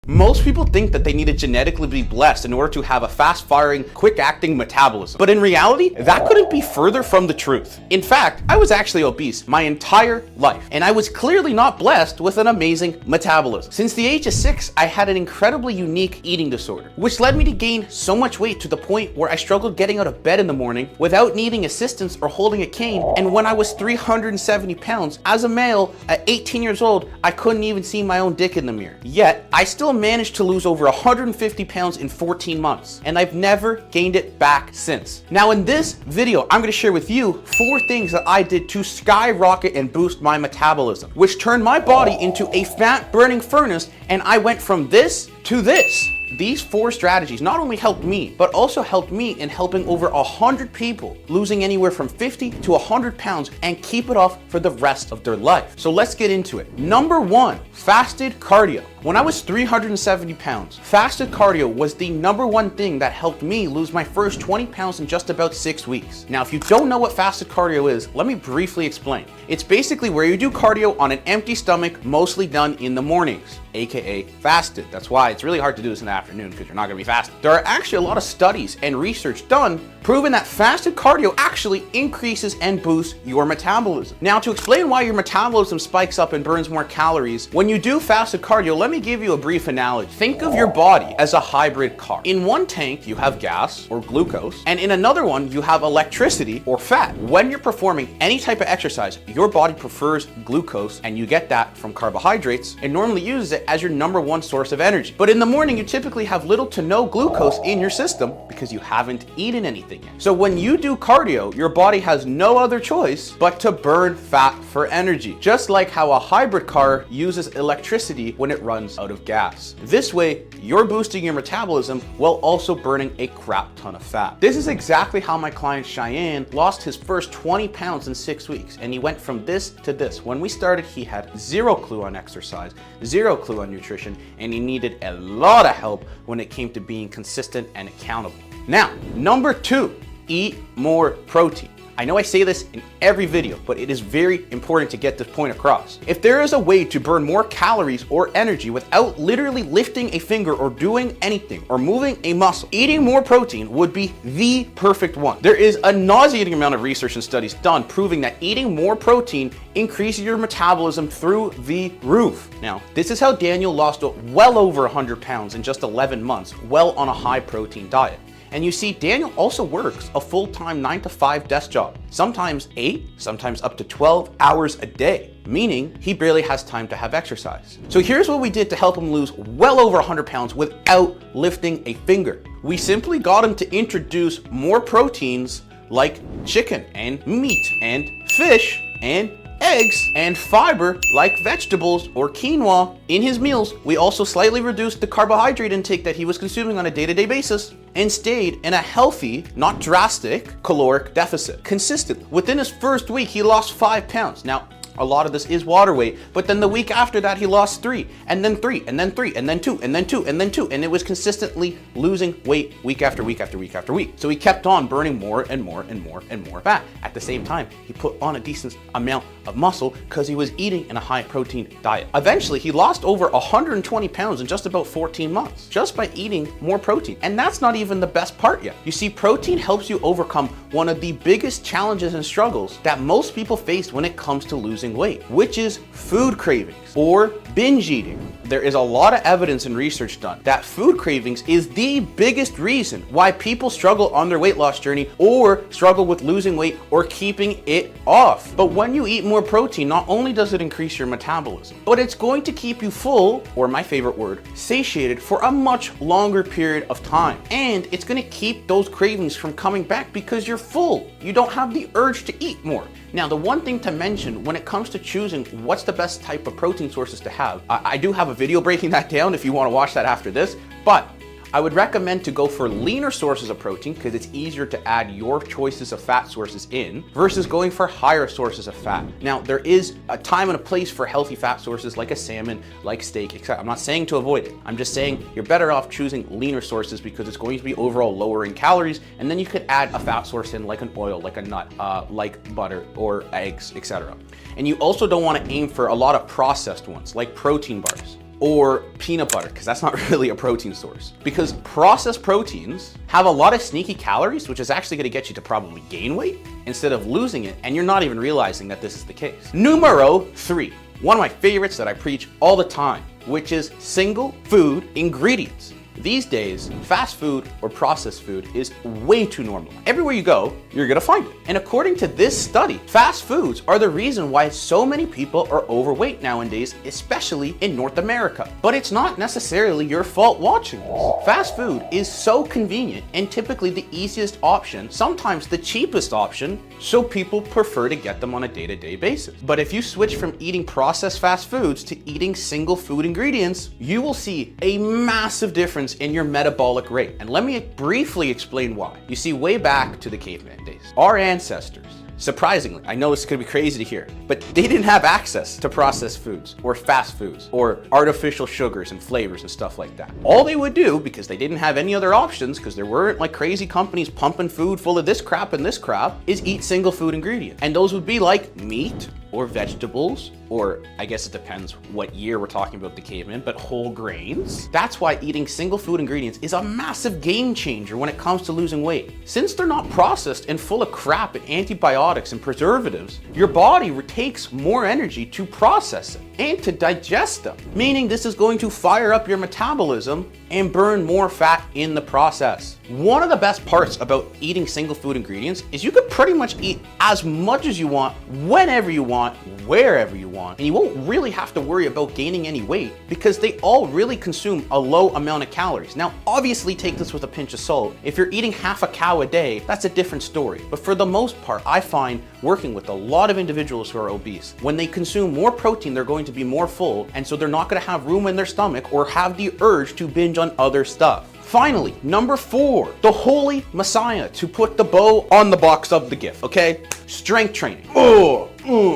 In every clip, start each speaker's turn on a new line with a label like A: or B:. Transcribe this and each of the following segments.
A: Most people think that they need to genetically be blessed in order to have a fast-firing, quick-acting metabolism. But in reality, that couldn't be further from the truth. In fact, I was actually obese my entire life, and I was clearly not blessed with an amazing metabolism. Since the age of 6, I had an incredibly unique eating disorder, which led me to gain so much weight to the point where I struggled getting out of bed in the morning without needing assistance or holding a cane. And when I was 370 pounds, as a male at 18 years old, I couldn't even see my own dick in the mirror. Yet, I still managed to lose over 150 pounds in 14 months, and I've never gained it back since. Now in this video, I'm gonna share with you 4 things that I did to skyrocket and boost my metabolism, which turned my body into a fat burning furnace, and I went from this to this. These 4 strategies not only helped me, but also helped me in helping over 100 people losing anywhere from 50 to 100 pounds and keep it off for the rest of their life. So let's get into it. Number 1, fasted cardio. When I was 370 pounds, fasted cardio was the number 1 thing that helped me lose my first 20 pounds in just about 6 weeks. Now, if you don't know what fasted cardio is, let me briefly explain. It's basically where you do cardio on an empty stomach, mostly done in the mornings, aka fasted. That's why it's really hard to do this in the afternoon, because you're not gonna be fasted. There are actually a lot of studies and research done proving that fasted cardio actually increases and boosts your metabolism. Now, to explain why your metabolism spikes up and burns more calories, when you do fasted cardio, let me give you a brief analogy. Think of your body as a hybrid car. In one tank, you have gas or glucose, and in another one, you have electricity or fat. When you're performing any type of exercise, your body prefers glucose, and you get that from carbohydrates and normally uses it as your number 1 source of energy. But in the morning, you typically have little to no glucose in your system because you haven't eaten anything yet. So when you do cardio, your body has no other choice but to burn fat for energy, just like how a hybrid car uses electricity when it runs out of gas. This way, you're boosting your metabolism while also burning a crap ton of fat. This is exactly how my client Cheyenne lost his first 20 pounds in 6 weeks, and he went from this to this. When we started, he had 0 clue on exercise, 0 clue on nutrition, and he needed a lot of help when it came to being consistent and accountable. Now, number 2, eat more protein. I know I say this in every video, but it is very important to get this point across. If there is a way to burn more calories or energy without literally lifting a finger or doing anything or moving a muscle, eating more protein would be the perfect one. There is a nauseating amount of research and studies done proving that eating more protein increases your metabolism through the roof. Now, this is how Daniel lost well over 100 pounds in just 11 months, well on a high protein diet. And you see, Daniel also works a full-time 9-to-5 desk job, sometimes 8, sometimes up to 12 hours a day, meaning he barely has time to have exercise. So here's what we did to help him lose well over 100 pounds without lifting a finger. We simply got him to introduce more proteins like chicken and meat and fish and eggs and fiber like vegetables or quinoa in his meals. We also slightly reduced the carbohydrate intake that he was consuming on a day-to-day basis and stayed in a healthy, not drastic, caloric deficit consistently. Within his first week, he lost 5 pounds. Now, a lot of this is water weight, but then the week after that, he lost 3, and then 3, and then 3, and then 2, and then 2, and then 2, and it was consistently losing weight week after week after week after week. So he kept on burning more and more and more and more fat. At the same time, he put on a decent amount of muscle because he was eating in a high protein diet. Eventually, he lost over 120 pounds in just about 14 months, just by eating more protein. And that's not even the best part yet. You see, protein helps you overcome one of the biggest challenges and struggles that most people face when it comes to losing weight, which is food cravings or binge eating. There is a lot of evidence and research done that food cravings is the biggest reason why people struggle on their weight loss journey or struggle with losing weight or keeping it off. But when you eat more protein, not only does it increase your metabolism, but it's going to keep you full, or my favorite word, satiated, for a much longer period of time. And it's going to keep those cravings from coming back because you're full. You don't have the urge to eat more. Now, the one thing to mention when it comes to choosing what's the best type of protein sources to have, I do have a video breaking that down if you want to watch that after this, but I would recommend to go for leaner sources of protein because it's easier to add your choices of fat sources in versus going for higher sources of fat. Now, there is a time and a place for healthy fat sources like a salmon, like steak, etc. I'm not saying to avoid it. I'm just saying you're better off choosing leaner sources because it's going to be overall lower in calories, and then you could add a fat source in like an oil, like a nut, like butter or eggs, etc. And you also don't want to aim for a lot of processed ones like protein bars or peanut butter, because that's not really a protein source. Because processed proteins have a lot of sneaky calories, which is actually going to get you to probably gain weight instead of losing it, and you're not even realizing that this is the case. Numero 3, one of my favorites that I preach all the time, which is single food ingredients. These days, fast food or processed food is way too normal. Everywhere you go, you're gonna find it. And according to this study, fast foods are the reason why so many people are overweight nowadays, especially in North America. But it's not necessarily your fault watching this. Fast food is so convenient and typically the easiest option, sometimes the cheapest option, so people prefer to get them on a day-to-day basis. But if you switch from eating processed fast foods to eating single food ingredients, you will see a massive difference in your metabolic rate. And let me briefly explain why. You see, way back to the caveman days, our ancestors, surprisingly, I know this could be crazy to hear, but they didn't have access to processed foods or fast foods or artificial sugars and flavors and stuff like that. All they would do, because they didn't have any other options, because there weren't like crazy companies pumping food full of this crap and this crap, is eat single food ingredients. And those would be like meat or vegetables, or I guess it depends what year we're talking about the caveman, but whole grains. That's why eating single food ingredients is a massive game changer when it comes to losing weight. Since they're not processed and full of crap and antibiotics and preservatives, your body takes more energy to process it and to digest them, meaning this is going to fire up your metabolism and burn more fat in the process. One of the best parts about eating single food ingredients is you could pretty much eat as much as you want, whenever you want, wherever you want, and you won't really have to worry about gaining any weight because they all really consume a low amount of calories. Now, obviously take this with a pinch of salt. If you're eating half a cow a day, that's a different story. But for the most part, I find working with a lot of individuals who are obese, when they consume more protein, they're going to be more full, and so they're not going to have room in their stomach or have the urge to binge on other stuff. Finally, number 4, the holy messiah to put the bow on the box of the gift, okay? Strength training.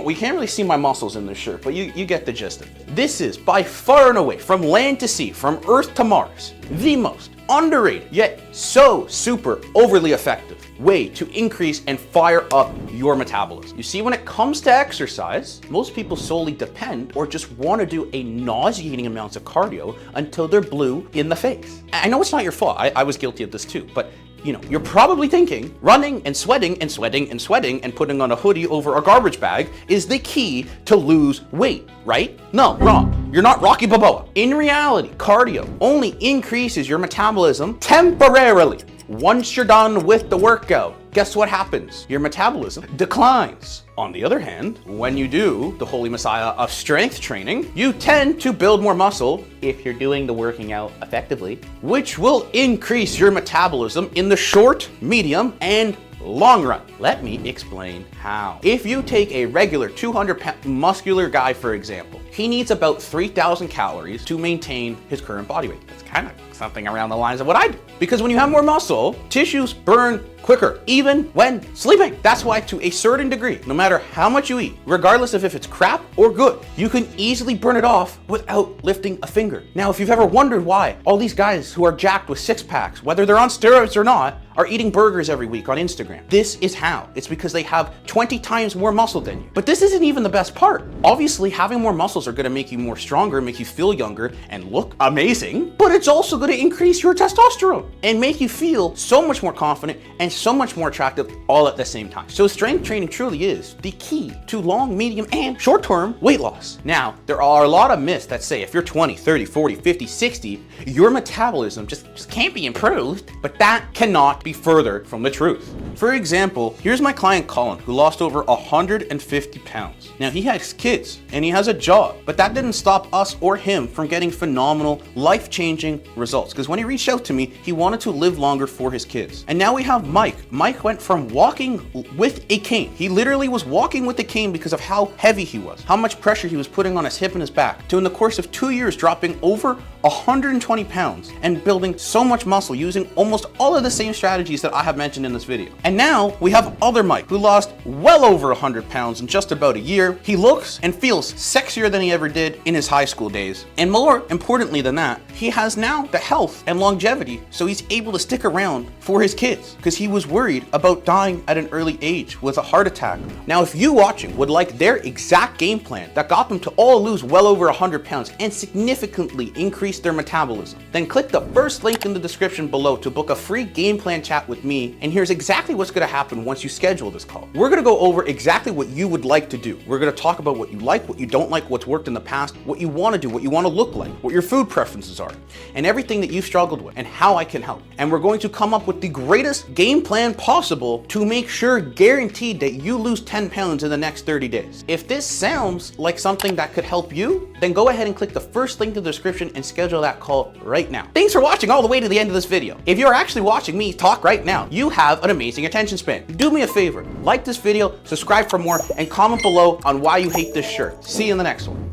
A: We can't really see my muscles in this shirt, but you get the gist of it. This is by far and away, from land to sea, from Earth to Mars, the most underrated, yet so super overly effective way to increase and fire up your metabolism. You see, when it comes to exercise, most people solely depend or just want to do a nauseating amounts of cardio until they're blue in the face. I know it's not your fault. I was guilty of this too, but you know, you're probably thinking running and sweating and sweating and sweating and putting on a hoodie over a garbage bag is the key to lose weight, right? No, wrong. You're not Rocky Balboa. In reality, cardio only increases your metabolism temporarily. Once you're done with the workout, guess what happens? Your metabolism declines. On the other hand, when you do the holy messiah of strength training, you tend to build more muscle if you're doing the working out effectively, which will increase your metabolism in the short, medium, and long run. Let me explain how. If you take a regular 200-pound muscular guy, for example, he needs about 3,000 calories to maintain his current body weight. That's kind of something around the lines of what I do. Because when you have more muscle, tissues burn quicker, even when sleeping. That's why, to a certain degree, no matter how much you eat, regardless of if it's crap or good, you can easily burn it off without lifting a finger. Now, if you've ever wondered why all these guys who are jacked with six packs, whether they're on steroids or not, are eating burgers every week on Instagram, this is how. It's because they have 20 times more muscle than you. But this isn't even the best part. Obviously, having more muscles are gonna make you more stronger, make you feel younger, and look amazing, but it's also gonna increase your testosterone and make you feel so much more confident and so much more attractive all at the same time. So strength training truly is the key to long, medium, and short-term weight loss. Now, there are a lot of myths that say if you're 20, 30, 40, 50, 60, your metabolism just can't be improved, but that cannot be further from the truth. For example, here's my client Colin, who lost over 150 pounds. Now, he has kids and he has a job, but that didn't stop us or him from getting phenomenal, life-changing results. Because when he reached out to me, he wanted to live longer for his kids. And now we have Mike. Mike went from walking with a cane. He literally was walking with a cane because of how heavy he was, how much pressure he was putting on his hip and his back, to in the course of 2 years dropping over 120 pounds and building so much muscle using almost all of the same strategies that I have mentioned in this video. And now we have other Mike, who lost well over 100 pounds in just about a year. He looks and feels sexier than he ever did in his high school days. And more importantly than that, he has now the health and longevity so he's able to stick around for his kids, because he was worried about dying at an early age with a heart attack. Now, if you watching would like their exact game plan that got them to all lose well over 100 pounds and significantly increase their metabolism, then click the first link in the description below to book a free game plan chat with me. And here's exactly what's going to happen once you schedule this call. We're going to go over exactly what you would like to do. We're going to talk about what you like, what you don't like, what's worked in the past, what you want to do, what you want to look like, what your food preferences are, and everything that you've struggled with and how I can help. And we're going to come up with the greatest game plan possible to make sure guaranteed that you lose 10 pounds in the next 30 days. If this sounds like something that could help you, then go ahead and click the first link in the description and schedule that call right now. Thanks for watching all the way to the end of this video. If you're actually watching me talk right now, you have an amazing attention span. Do me a favor, like this video, subscribe for more, and comment below on why you hate this shirt. See you in the next one.